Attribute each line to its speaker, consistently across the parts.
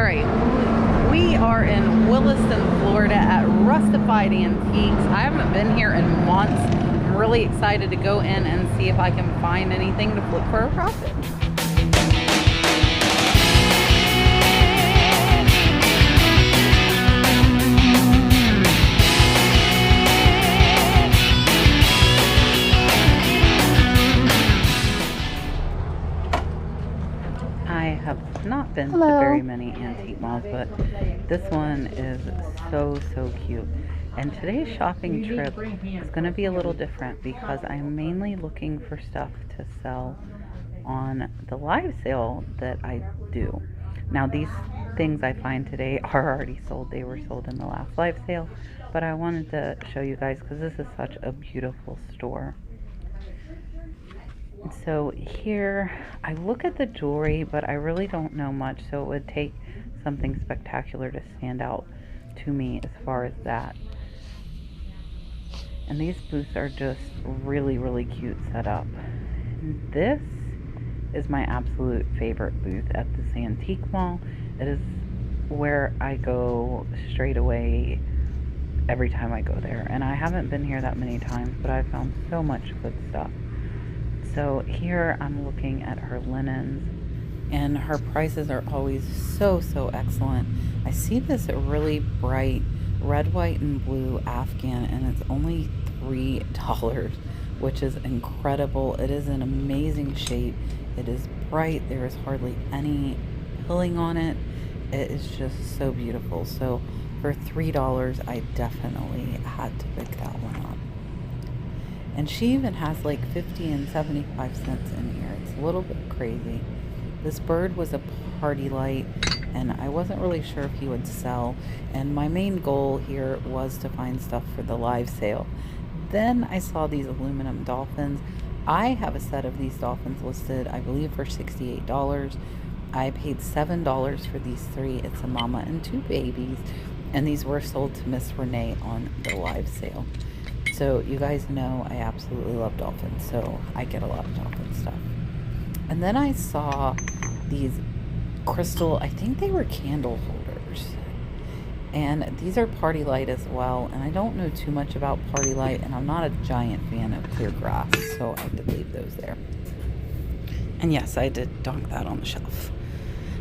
Speaker 1: All right, we are in Willison, Florida at Rustified Antiques. I haven't been here in months. I'm really excited to go in and see if I can find anything to flip for a profit. I have not been to very many antique malls, but this one is so cute. And today's shopping trip is going to be a little different because I'm mainly looking for stuff to sell on the live sale that I do. Now these things I find today are already sold. They were sold in the last live sale, but I wanted to show you guys because this is such a beautiful store. So here, I look at the jewelry, but I really don't know much, so it would take something spectacular to stand out to me as far as that. And these booths are just really cute set up. This is my absolute favorite booth at this antique mall. It is where I go straight away every time I go there. And I haven't been here that many times, but I've found so much good stuff. So here I'm looking at her linens, and her prices are always so excellent. I see this really bright red, white, and blue Afghan, and it's only $3, which is incredible. It is in amazing shape. It is bright. There is hardly any pilling on it. It is just so beautiful. So for $3, I definitely had to pick that one up. And she even has like 50 and 75 cents in here. It's a little bit crazy. This bird was a party light, and I wasn't really sure if he would sell. And my main goal here was to find stuff for the live sale. Then I saw these aluminum dolphins. I have a set of these dolphins listed, I believe, for $68. I paid $7 for these three. It's a mama and two babies. And these were sold to Miss Renee on the live sale. So you guys know I absolutely love dolphins, so I get a lot of dolphin stuff. And then I saw these crystal, I think they were candle holders. And these are party light as well. And I don't know too much about party light, and I'm not a giant fan of clear glass, so I did leave those there. And yes, I did dunk that on the shelf.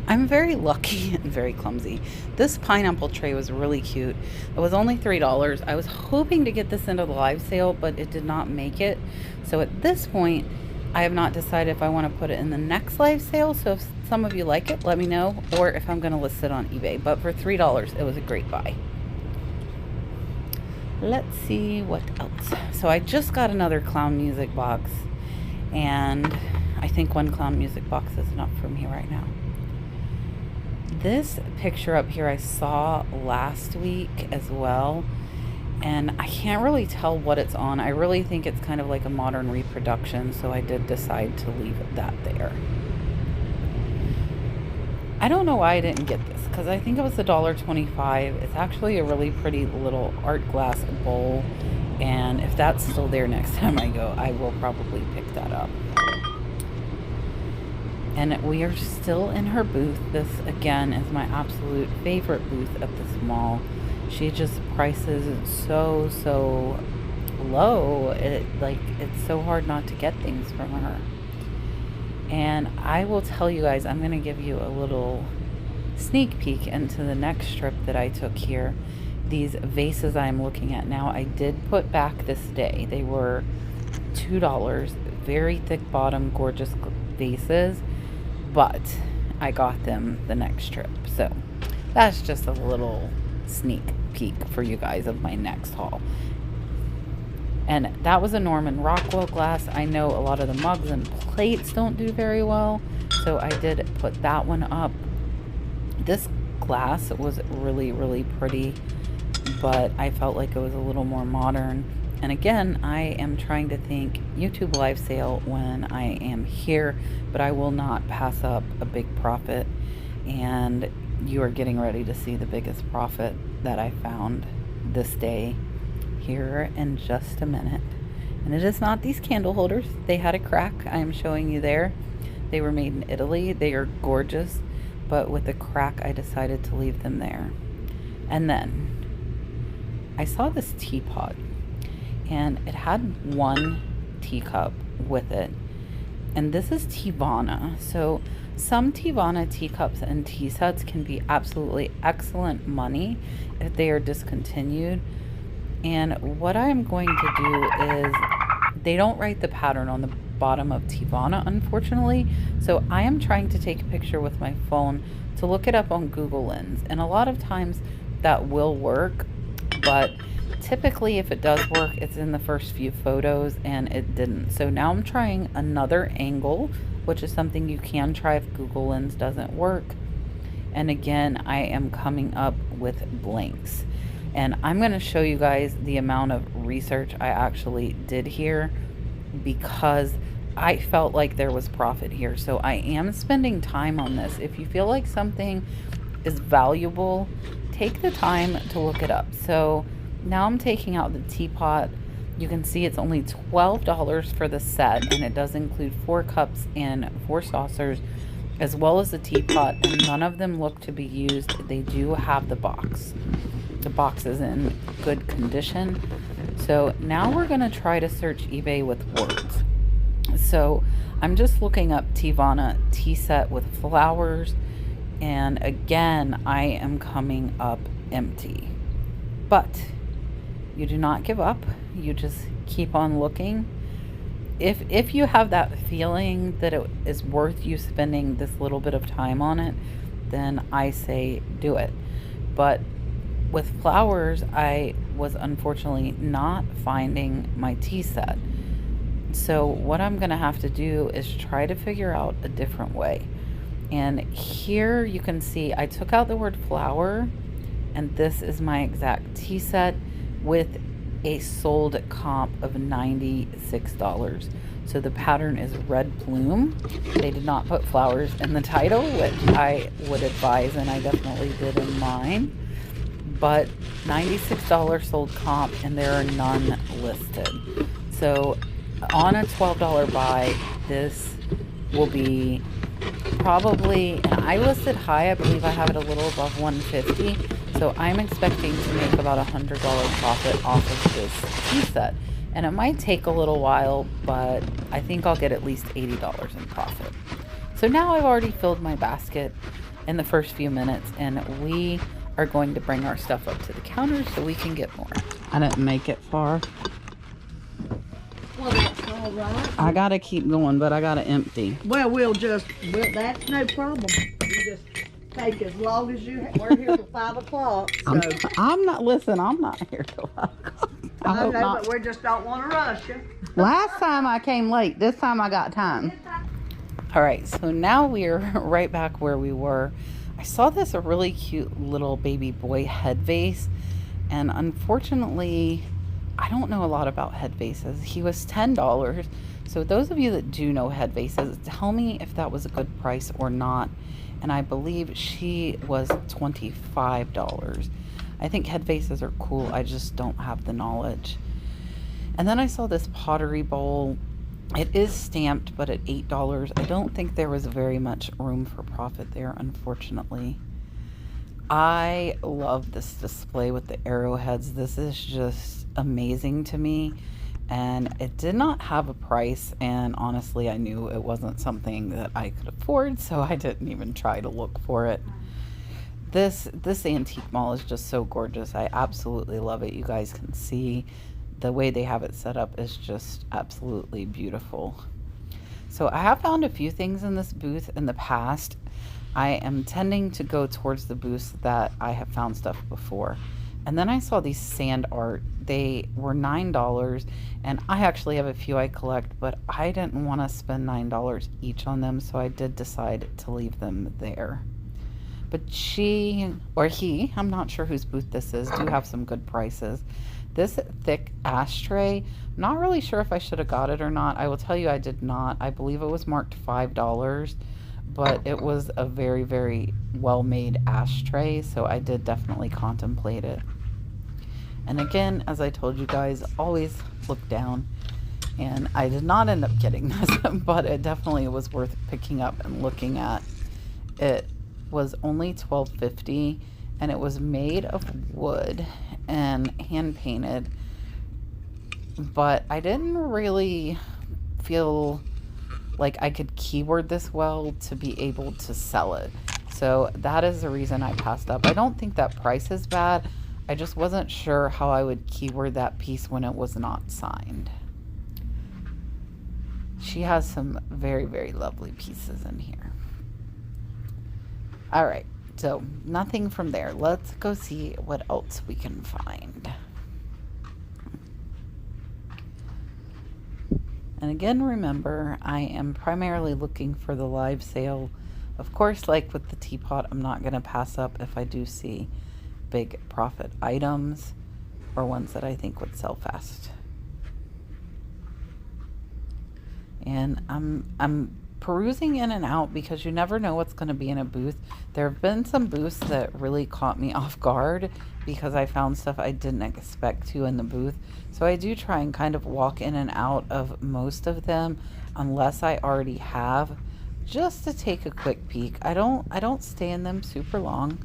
Speaker 1: I'm very lucky and very clumsy. This pineapple tray was really cute. It was only $3. I was hoping to get this into the live sale, but it did not make it. So at this point, I have not decided if I want to put it in the next live sale. So if some of you like it, let me know, or if I'm going to list it on eBay. But for $3, it was a great buy. Let's see what else. So I just got another clown music box, and I think one clown music box is enough for me right now. This picture up here I saw last week as well, and I can't really tell what it's on. I really think it's kind of like a modern reproduction, so I did decide to leave that there. I don't know why I didn't get this, because I think it was $1.25. It's actually a really pretty little art glass bowl, and if that's still there next time I go, I will probably pick that up. And we are still in her booth. This, again, is my absolute favorite booth at this mall. She just prices it so low. It's so hard not to get things from her. And I will tell you guys, I'm going to give you a little sneak peek into the next trip that I took here. These vases I'm looking at now, I did put back this day. They were $2. Very thick bottom, gorgeous vases. But I got them the next trip. So that's just a little sneak peek for you guys of my next haul. And that was a Norman Rockwell glass. I know a lot of the mugs and plates don't do very well, so I did put that one up. This glass was really pretty, but I felt like it was a little more modern. And again, I am trying to think YouTube live sale when I am here, but I will not pass up a big profit. And you are getting ready to see the biggest profit that I found this day here in just a minute. And it is not these candle holders. They had a crack. I am showing you there. They were made in Italy. They are gorgeous, but with the crack I decided to leave them there. And then I saw this teapot, and it had one teacup with it, and this is Tivana. So some Tivana teacups and tea sets can be absolutely excellent money if they are discontinued. And what I'm going to do is, they don't write the pattern on the bottom of Tivana, unfortunately. So I am trying to take a picture with my phone to look it up on Google Lens. And a lot of times that will work, but typically if it does work, it's in the first few photos, and it didn't. So now I'm trying another angle, which is something you can try if Google Lens doesn't work. And again, I am coming up with blanks. And I'm going to show you guys the amount of research I actually did here, because I felt like there was profit here. So I am spending time on this. If you feel like something is valuable, take the time to look it up. So now I'm taking out the teapot. You can see it's only $12 for the set, and it does include 4 cups and 4 saucers, as well as the teapot, and none of them look to be used. They do have the box. The box is in good condition. So now we're going to try to search eBay with words. So I'm just looking up Tivana tea set with flowers, and again I am coming up empty. But you do not give up. You just keep on looking. If you have that feeling that it is worth you spending this little bit of time on it, then I say do it. But with flowers, I was unfortunately not finding my tea set. So what I'm going to have to do is try to figure out a different way. And here you can see I took out the word flower, and this is my exact tea set with a sold comp of $96. So the pattern is red bloom. They did not put flowers in the title, which I would advise, and I definitely did in mine. But $96 sold comp, and there are none listed. So on a $12 buy, this will be probably, and I listed high, I believe I have it a little above 150. So I'm expecting to make about $100 profit off of this tea set. And it might take a little while, but I think I'll get at least $80 in profit. So now I've already filled my basket in the first few minutes, and we are going to bring our stuff up to the counter so we can get more. I didn't make it far.
Speaker 2: Well, that's all right.
Speaker 1: I gotta keep going, but I gotta empty.
Speaker 2: Well, that's no problem. You just take as long as you, we're here till 5 o'clock, so.
Speaker 1: I'm not here till 5 o'clock.
Speaker 2: I know, but we just don't want to rush you.
Speaker 1: Last time I came late, this time I got time. All right, so now we're right back where we were. I saw this really cute little baby boy head vase, and unfortunately, I don't know a lot about head vases. He was $10. So those of you that do know head vases, tell me if that was a good price or not. And I believe she was $25. I think head vases are cool. I just don't have the knowledge. And then I saw this pottery bowl. It is stamped, but at $8. I don't think there was very much room for profit there, unfortunately. I love this display with the arrowheads. This is just amazing to me. And it did not have a price, and honestly I knew it wasn't something that I could afford, so I didn't even try to look for it. This antique mall is just so gorgeous. I absolutely love it. You guys can see the way they have it set up is just absolutely beautiful. So I have found a few things in this booth in the past. I am tending to go towards the booths that I have found stuff before. And then I saw these sand art. They were $9, and I actually have a few I collect, but I didn't want to spend $9 each on them, so I did decide to leave them there. But she, or he, I'm not sure whose booth this is, do have some good prices. This thick ashtray, I'm not really sure if I should have got it or not. I will tell you I did not. I believe it was marked $5, but it was a very, very well-made ashtray, so I did definitely contemplate it. And again, as I told you guys, always look down. And I did not end up getting this, but it definitely was worth picking up and looking at it was only $12.50, and it was made of wood and hand painted, but I didn't really feel like I could keyword this well to be able to sell it. So that is the reason I passed up. I don't think that price is bad. I just wasn't sure how I would keyword that piece when it was not signed. She has some very, very lovely pieces in here. All right, so nothing from there. Let's go see what else we can find. And again, remember, I am primarily looking for the live sale. Of course, like with the Teapot, I'm not going to pass up if I do see big profit items or ones that I think would sell fast. And I'm perusing in and out because you never know what's going to be in a booth. There have been some booths that really caught me off guard because I found stuff I didn't expect to in the booth. So I do try and kind of walk in and out of most of them unless I already have, just to take a quick peek. I don't stay in them super long,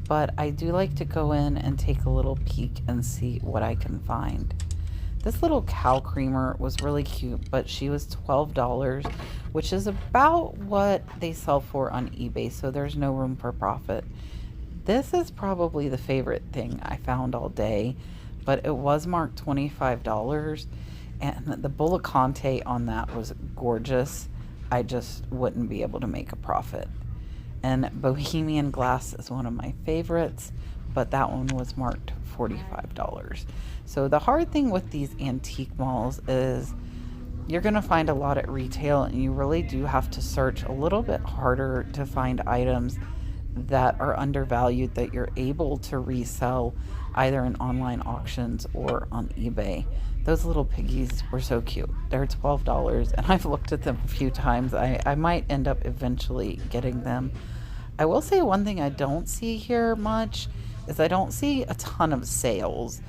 Speaker 1: but I do like to go in and take a little peek and see what I can find. This little cow creamer was really cute, but she was $12, which is about what they sell for on eBay, so there's no room for profit. This is probably the favorite thing I found all day, but it was marked $25, and the Bullacante on that was gorgeous. I just wouldn't be able to make a profit. And Bohemian Glass is one of my favorites, but that one was marked $45. So the hard thing with these antique malls is you're going to find a lot at retail, and you really do have to search a little bit harder to find items that are undervalued that you're able to resell either in online auctions or on eBay. Those little piggies were so cute. They're $12, and I've looked at them a few times. I might end up eventually getting them. I will say one thing I don't see here much is I don't see a ton of sales.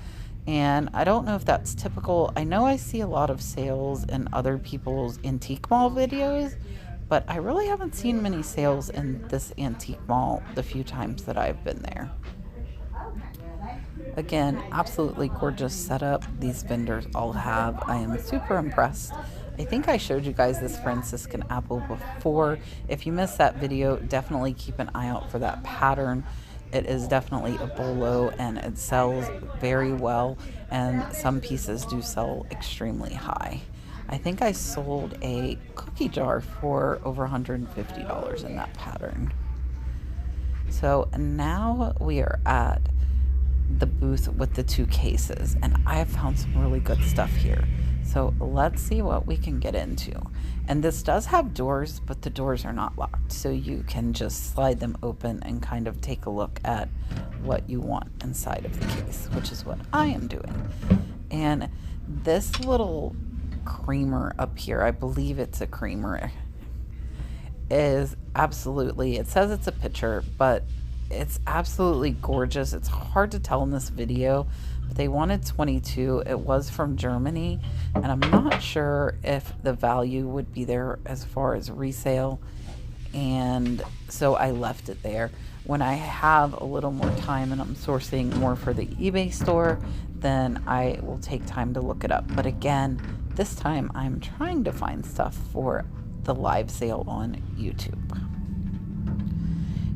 Speaker 1: And I don't know if that's typical. I know I see a lot of sales in other people's antique mall videos, but I really haven't seen many sales in this antique mall the few times that I've been there. Again, absolutely gorgeous setup these vendors all have. I am super impressed. I think I showed you guys this Franciscan apple before. If you missed that video, definitely keep an eye out for that pattern. It is definitely a bolo, and it sells very well, and some pieces do sell extremely high. I think I sold a cookie jar for over $150 in that pattern. So now we are at the booth with the two cases, and I have found some really good stuff here. So let's see what we can get into. And this does have doors, but the doors are not locked, so you can just slide them open and kind of take a look at what you want inside of the case, which is what I am doing. And this little creamer up here, I believe it's a creamer, is absolutely, it says it's a pitcher, but it's absolutely gorgeous. It's hard to tell in this video, but they wanted 22. It was from Germany, and I'm not sure if the value would be there as far as resale, and so I left it there. When I have a little more time and I'm sourcing more for the eBay store, then I will take time to look it up. But again, this time I'm trying to find stuff for the live sale on YouTube.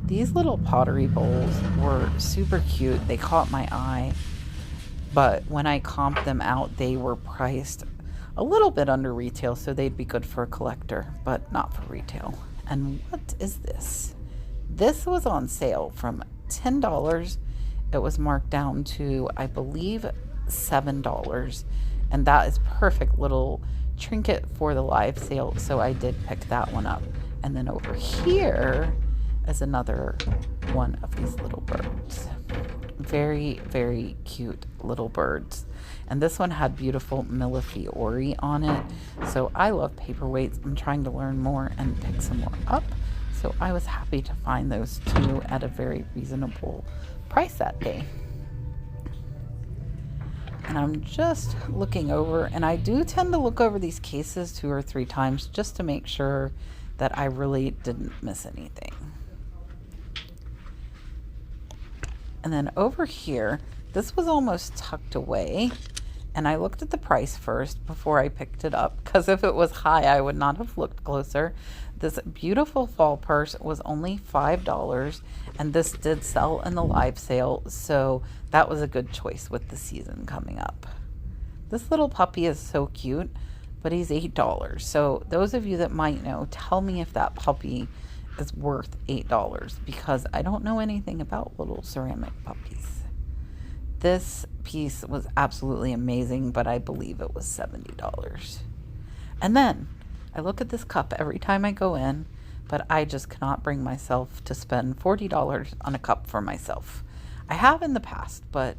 Speaker 1: These little pottery bowls were super cute. They caught my eye, but when I comped them out, they were priced a little bit under retail, so they'd be good for a collector, but not for retail. And what is this? This was on sale from $10. It was marked down to, I believe, $7, and that is perfect little trinket for the live sale, so I did pick that one up. And then over here is another one of these little birds. Very, very cute little birds. And this one had beautiful millefiori on it. So I love paperweights. I'm trying to learn more and pick some more up. So I was happy to find those two at a very reasonable price that day. And I'm just looking over, and I do tend to look over these cases 2 or 3 times just to make sure that I really didn't miss anything. And then over here, this was almost tucked away. And I looked at the price first before I picked it up, because if it was high, I would not have looked closer. This beautiful fall purse was only $5, and this did sell in the live sale, so that was a good choice with the season coming up. This little puppy is so cute, but he's $8. So those of you that might know, tell me if that puppy is worth $8, because I don't know anything about little ceramic puppies. This piece was absolutely amazing, but I believe it was $70. And then I look at this cup every time I go in, but I just cannot bring myself to spend $40 on a cup for myself. I have in the past, but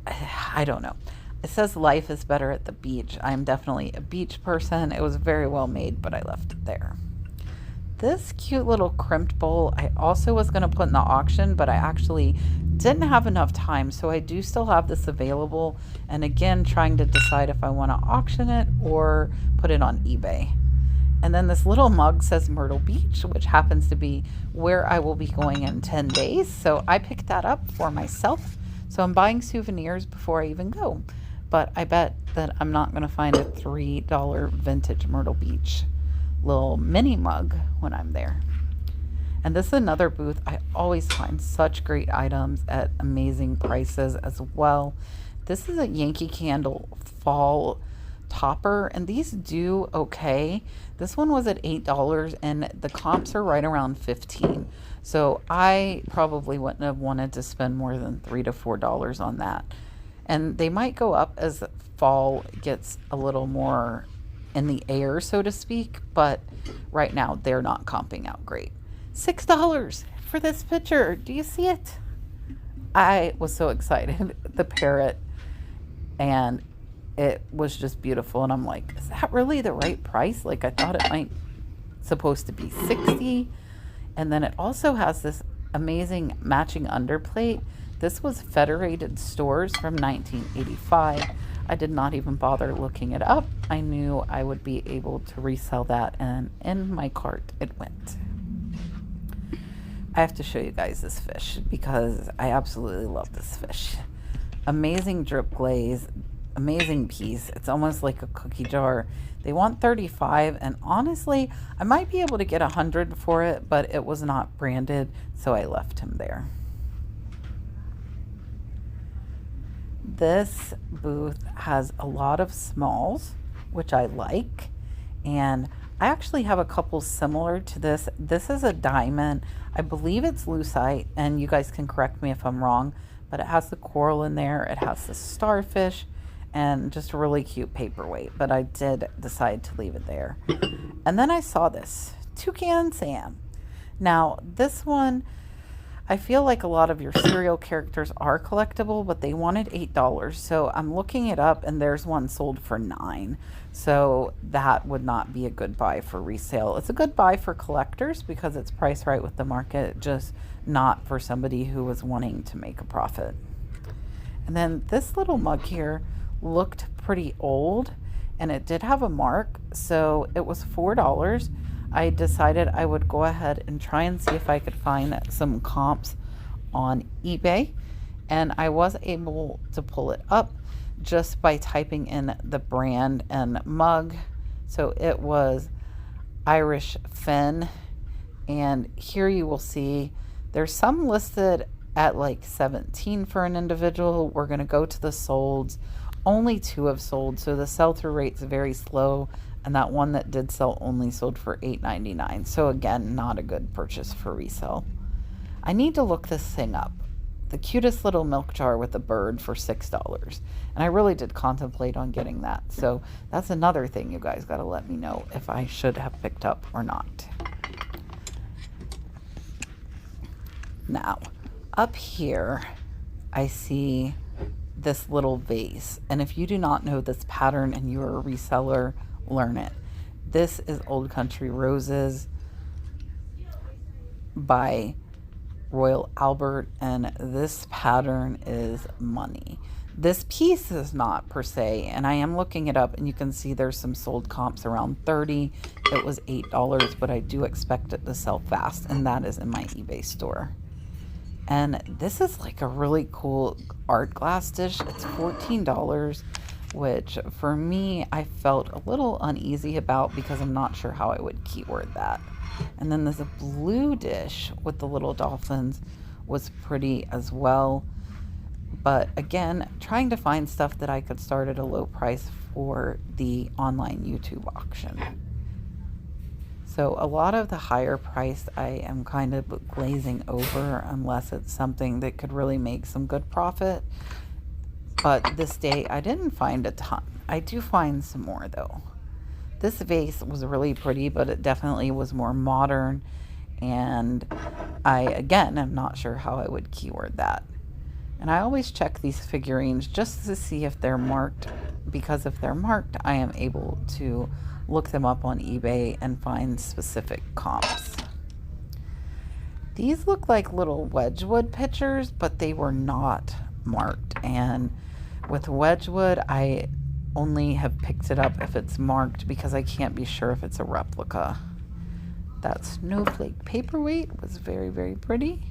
Speaker 1: I don't know. It says life is better at the beach. I'm definitely a beach person. It was very well made, but I left it there. This cute little crimped bowl I also was going to put in the auction, but I actually didn't have enough time, so I do still have this available, and again trying to decide if I want to auction it or put it on eBay. And then this little mug says Myrtle Beach, which happens to be where I will be going in 10 days, so I picked that up for myself. So I'm buying souvenirs before I even go, but I bet that I'm not going to find a $3 vintage Myrtle Beach little mini mug when I'm there. And this is another booth. I always find such great items at amazing prices as well. This is a Yankee Candle fall topper, and these do okay. This one was at $8, and the comps are right around $15. So I probably wouldn't have wanted to spend more than $3 to $4 on that. And they might go up as fall gets a little more in the air, so to speak, but right now they're not comping out great. $6 for this picture. Do you see it? I was so excited. The parrot, and it was just beautiful, and I'm like, is that really the right price? Like, I thought it might supposed to be $60. And then it also has this amazing matching underplate. This was Federated Stores from 1985. I did not even bother looking it up. I knew I would be able to resell that, and in my cart it went. I have to show you guys this fish because I absolutely love this fish. Amazing drip glaze, amazing piece. It's almost like a cookie jar. They want $35, and honestly, I might be able to get $100 for it, but it was not branded, so I left him there. This booth has a lot of smalls, which I like, and I actually have a couple similar to this. This is a diamond. I believe it's lucite, and you guys can correct me if I'm wrong, but it has the coral in there. It has the starfish and just a really cute paperweight, but I did decide to leave it there. And then I saw this Toucan Sam. Now, this one, I feel like a lot of your serial characters are collectible, but they wanted $8. So I'm looking it up, and there's one sold for $9. So that would not be a good buy for resale. It's a good buy for collectors because it's priced right with the market, just not for somebody who was wanting to make a profit. And then this little mug here looked pretty old, and it did have a mark, so it was $4. I decided I would go ahead and try and see if I could find some comps on eBay, and I was able to pull it up just by typing in the brand and mug. So it was Irish Fin, and here you will see there's some listed at like $17 for an individual. We're going to go to the solds. Only 2 have sold, so the sell-through rate's very slow, and that one that did sell only sold for $8.99. So again, not a good purchase for resale. I need to look this thing up. The cutest little milk jar with a bird for $6. And I really did contemplate on getting that. So that's another thing you guys got to let me know if I should have picked up or not. Now, up here, I see this little vase. And if you do not know this pattern and you're a reseller, learn it. This is Old Country Roses by Royal Albert, and this pattern is money. This piece is not per se, and I am looking it up, and you can see there's some sold comps around $30. It was $8, but I do expect it to sell fast, and that is in my eBay store. And this is like a really cool art glass dish. It's $14, which for me, I felt a little uneasy about because I'm not sure how I would keyword that. And then there's a blue dish with the little dolphins was pretty as well. But again, trying to find stuff that I could start at a low price for the online YouTube auction. So a lot of the higher priced I am kind of glazing over unless it's something that could really make some good profit. But this day I didn't find a ton. I do find some more though. This vase was really pretty, but it definitely was more modern. And I, again, am not sure how I would keyword that. And I always check these figurines just to see if they're marked, because if they're marked, I am able to look them up on eBay and find specific comps. These look like little Wedgwood pictures, but they were not marked. And with Wedgwood, I only have picked it up if it's marked because I can't be sure if it's a replica. That snowflake paperweight was very, very pretty.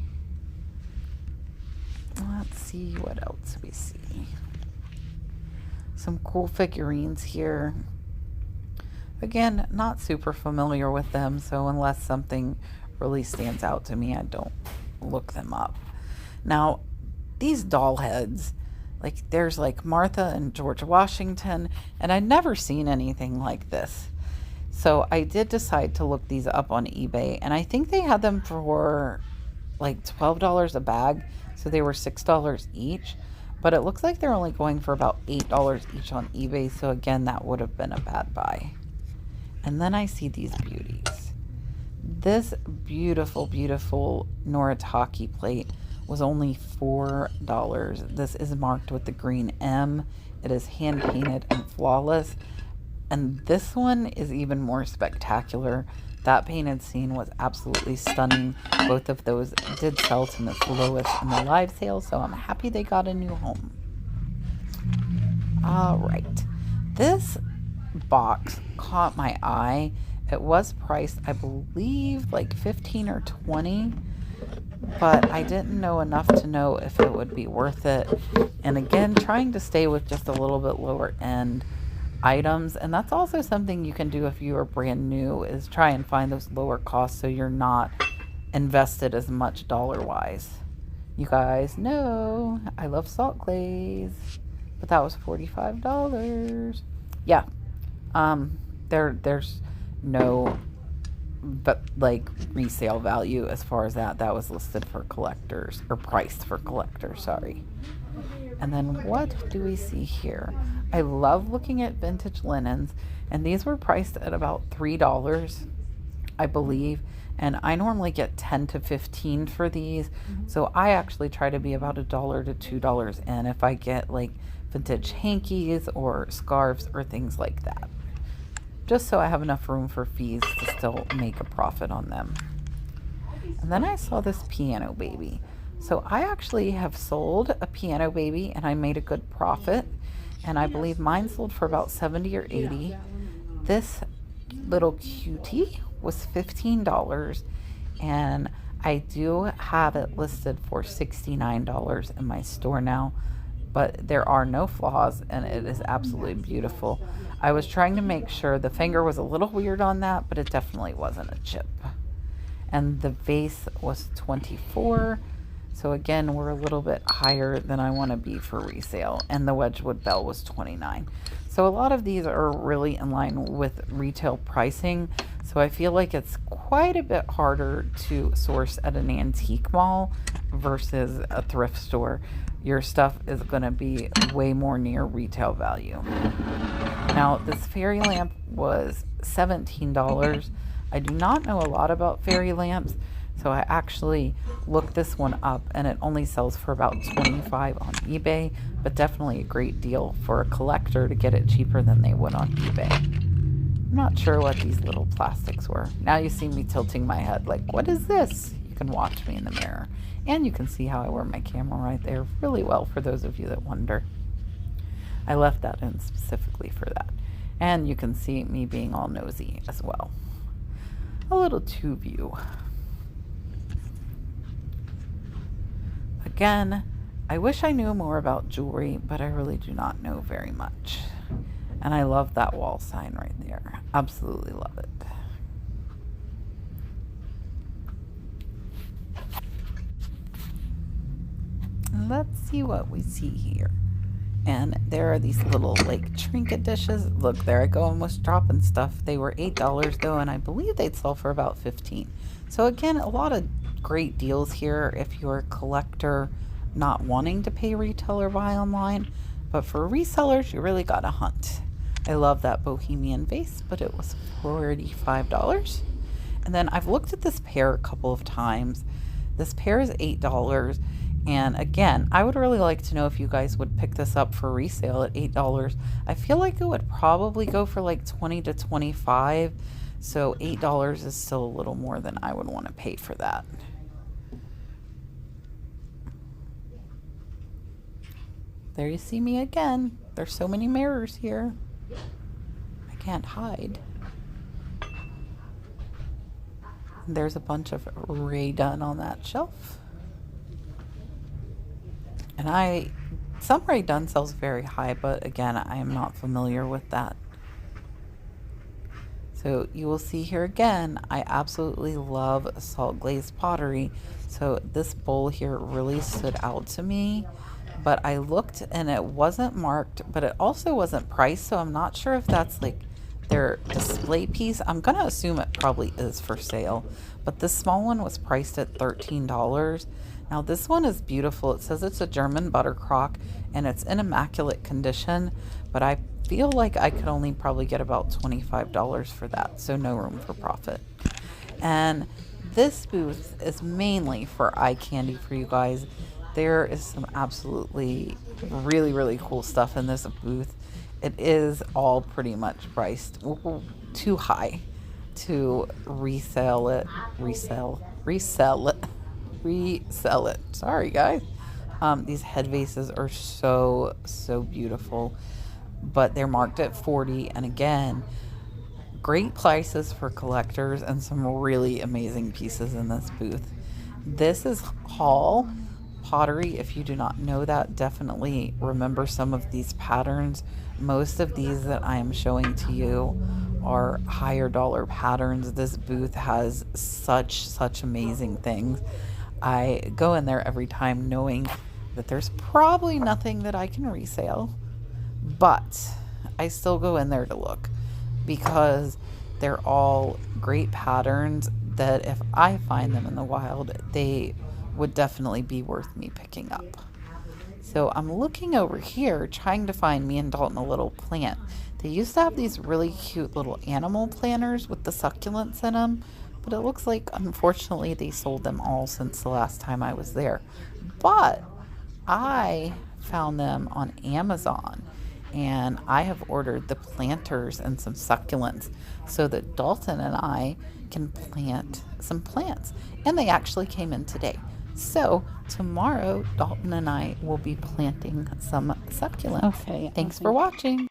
Speaker 1: Let's see what else we see. Some cool figurines here. Again, not super familiar with them, so unless something really stands out to me, I don't look them up. Now, these doll heads, like there's like Martha and George Washington, and I'd never seen anything like this. So I did decide to look these up on eBay, and I think they had them for like $12 a bag, so they were $6 each. But it looks like they're only going for about $8 each on eBay, so again, that would have been a bad buy. And then I see these beauties. This beautiful, beautiful Noritake plate was only $4. This is marked with the green M. It is hand painted and flawless. And this one is even more spectacular. That painted scene was absolutely stunning. Both of those did sell to Miss Lois in the live sale, so I'm happy they got a new home. All right. This box caught my eye. It was priced, I believe, like $15 or $20, but I didn't know enough to know if it would be worth it. And again, trying to stay with just a little bit lower end items, and that's also something you can do if you are brand new, is try and find those lower costs so you're not invested as much dollar wise. You guys know I love salt glaze, but that was $45. Yeah, there's no but like resale value as far as that was listed for collectors, or priced for collectors, sorry. And then what do we see here? I love looking at vintage linens, and these were priced at about $3, I believe, and I normally get 10 to 15 for these, so I actually try to be about $1 to $2 in if I get like vintage hankies or scarves or things like that, just so I have enough room for fees to still make a profit on them. And then I saw this piano baby. So I actually have sold a piano baby and I made a good profit, and I believe mine sold for about 70 or 80. This little cutie was $15, and I do have it listed for $69 in my store now, but there are no flaws and it is absolutely beautiful. I was trying to make sure the finger was a little weird on that, but it definitely wasn't a chip. And the vase was $24. So again, we're a little bit higher than I want to be for resale. And the Wedgwood bell was $29. So a lot of these are really in line with retail pricing. So I feel like it's quite a bit harder to source at an antique mall versus a thrift store. Your stuff is going to be way more near retail value. Now, this fairy lamp was $17. I do not know a lot about fairy lamps, so I actually looked this one up, and it only sells for about $25 on eBay, but definitely a great deal for a collector to get it cheaper than they would on eBay. I'm not sure what these little plastics were. Now you see me tilting my head like, what is this? You can watch me in the mirror, and you can see how I wear my camera right there really well for those of you that wonder. I left that in specifically for that. And you can see me being all nosy as well. A little tube view. Again, I wish I knew more about jewelry, but I really do not know very much. And I love that wall sign right there. Absolutely love it. Let's see what we see here. And there are these little like trinket dishes. Look, there I go, almost dropping stuff. They were $8 though, and I believe they'd sell for about $15. So again, a lot of great deals here if you're a collector not wanting to pay retail or buy online. But for resellers, you really gotta hunt. I love that bohemian vase, but it was $45. And then I've looked at this pair a couple of times. This pair is $8. And again, I would really like to know if you guys would pick this up for resale at $8. I feel like it would probably go for like 20 to 25. So $8 is still a little more than I would want to pay for that. There you see me again. There's so many mirrors here. I can't hide. There's a bunch of Ray done on that shelf. And some Ray Dunn sells very high, but again, I am not familiar with that. So you will see here again, I absolutely love salt glazed pottery. So this bowl here really stood out to me, but I looked and it wasn't marked, but it also wasn't priced. So I'm not sure if that's like their display piece. I'm gonna assume it probably is for sale, but this small one was priced at $13. Now this one is beautiful. It says it's a German buttercrock and it's in immaculate condition, but I feel like I could only probably get about $25 for that, so no room for profit. And this booth is mainly for eye candy for you guys. There is some absolutely really, really cool stuff in this booth. It is all pretty much priced too high to resell it. Sorry, guys. These head vases are so beautiful, but they're marked at $40. And again, great prices for collectors and some really amazing pieces in this booth. This is Hall Pottery. If you do not know that, definitely remember some of these patterns. Most of these that I am showing to you are higher dollar patterns. This booth has such amazing things. I go in there every time knowing that there's probably nothing that I can resale, but I still go in there to look because they're all great patterns that if I find them in the wild, they would definitely be worth me picking up. So I'm looking over here trying to find me and Dalton a little plant. They used to have these really cute little animal planters with the succulents in them, but it looks like unfortunately they sold them all since the last time I was there. But I found them on Amazon and I have ordered the planters and some succulents so that Dalton and I can plant some plants, and they actually came in today. So tomorrow Dalton and I will be planting some succulents. Okay. Thanks for watching.